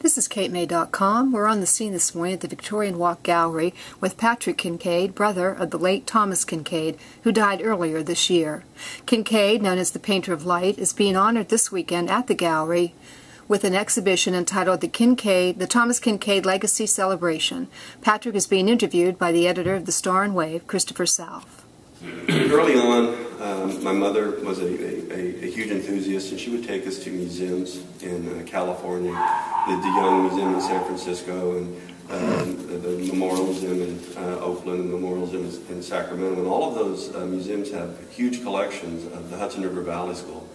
This is KateMay.com. We're on the scene this morning at the Victorian Walk Gallery with Patrick Kinkade, brother of the late Thomas Kinkade, who died earlier this year. Kinkade, known as the Painter of Light, is being honored this weekend at the gallery with an exhibition entitled the Thomas Kinkade Legacy Celebration. Patrick is being interviewed by the editor of The Star and Wave, Christopher South. Early on, my mother was a huge enthusiast, and she would take us to museums in California, the Young Museum in San Francisco, and the Memorial Museum in Oakland, and the Memorial Museum in Sacramento. And all of those museums have huge collections of the Hudson River Valley School,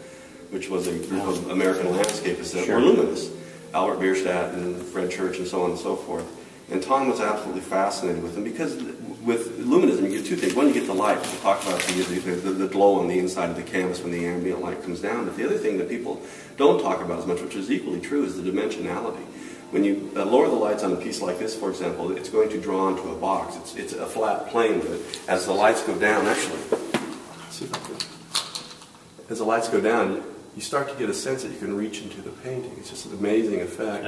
which was a group of American landscapists that were luminous, Albert Bierstadt and Fred Church and so on and so forth. And Tom was absolutely fascinated with them because with luminism you get two things. One, you get the light. We'll talk about the glow on the inside of the canvas when the ambient light comes down. But the other thing that people don't talk about as much, which is equally true, is the dimensionality. When you lower the lights on a piece like this, for example, it's going to draw into a box. It's a flat plane, but as the lights go down, actually, as the lights go down, you start to get a sense that you can reach into the painting. It's just an amazing effect.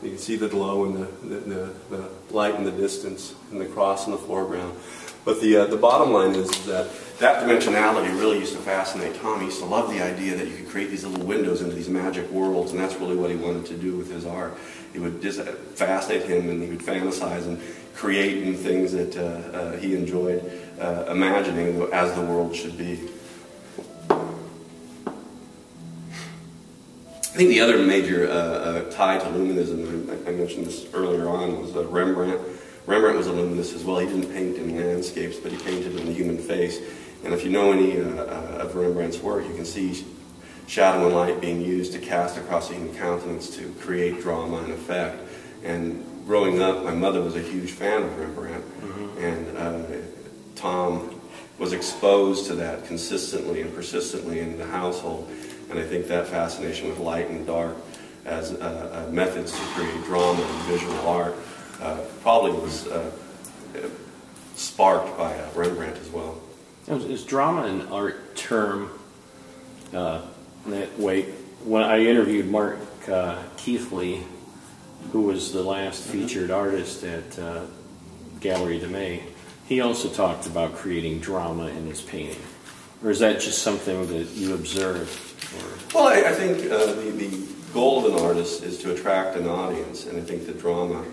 You can see the glow and the light in the distance, and the cross in the foreground. But the bottom line is that dimensionality really used to fascinate Tom. He used to love the idea that you could create these little windows into these magic worlds, and that's really what he wanted to do with his art. It would just fascinate him, and he would fantasize and create in things that he enjoyed imagining as the world should be. I think the other major tie to luminism, I mentioned this earlier on, was Rembrandt. Rembrandt was a luminist as well. He didn't paint in landscapes, but he painted in the human face. And if you know any of Rembrandt's work, you can see shadow and light being used to cast across the human countenance to create drama and effect. And growing up, my mother was a huge fan of Rembrandt, and Tom was exposed to that consistently and persistently in the household. And I think that fascination with light and dark as methods to create drama and visual art probably was sparked by Rembrandt as well. Is drama an art term that way? When I interviewed Mark Keithley, who was the last featured artist at Gallery de May, he also talked about creating drama in his painting. Or is that just something that you observe? Well, I think the goal of an artist is to attract an audience, and I think that drama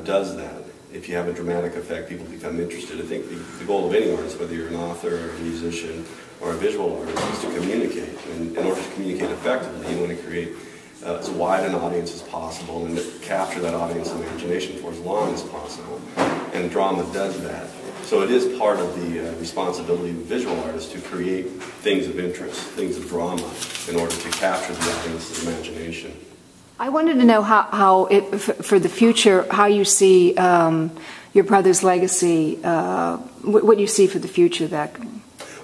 does that. If you have a dramatic effect, people become interested. I think the goal of any artist, whether you're an author or a musician or a visual artist, is to communicate. And in order to communicate effectively, you want to create as wide an audience as possible and capture that audience's imagination for as long as possible. And drama does that. So it is part of the responsibility of visual artists to create things of interest, things of drama, in order to capture the audience's imagination. I wanted to know how for the future, how you see your brother's legacy, what you see for the future.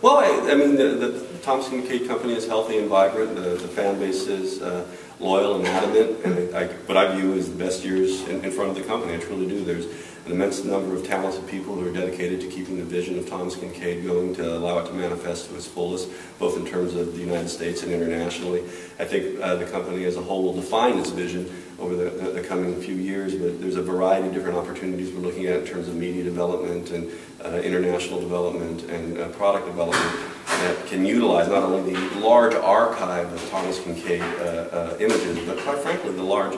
Well, I mean, the Thomas Kinkade Company is healthy and vibrant. The fan base is loyal and adamant, and what I view as the best years in front of the company. I truly do. There's an immense number of talented people who are dedicated to keeping the vision of Thomas Kinkade going, to allow it to manifest to its fullest, both in terms of the United States and internationally. I think the company as a whole will define its vision over the coming few years, but there's a variety of different opportunities we're looking at in terms of media development and international development and product development that can utilize not only the large archive of Thomas Kinkade images, but quite frankly the large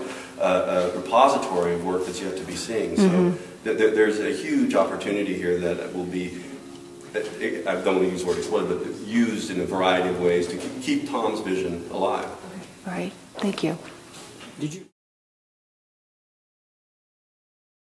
repository of work that's yet to be seen. So there's a huge opportunity here that will be, I don't want to use the word exploited, but used in a variety of ways to keep Tom's vision alive. All right. Thank you. Did you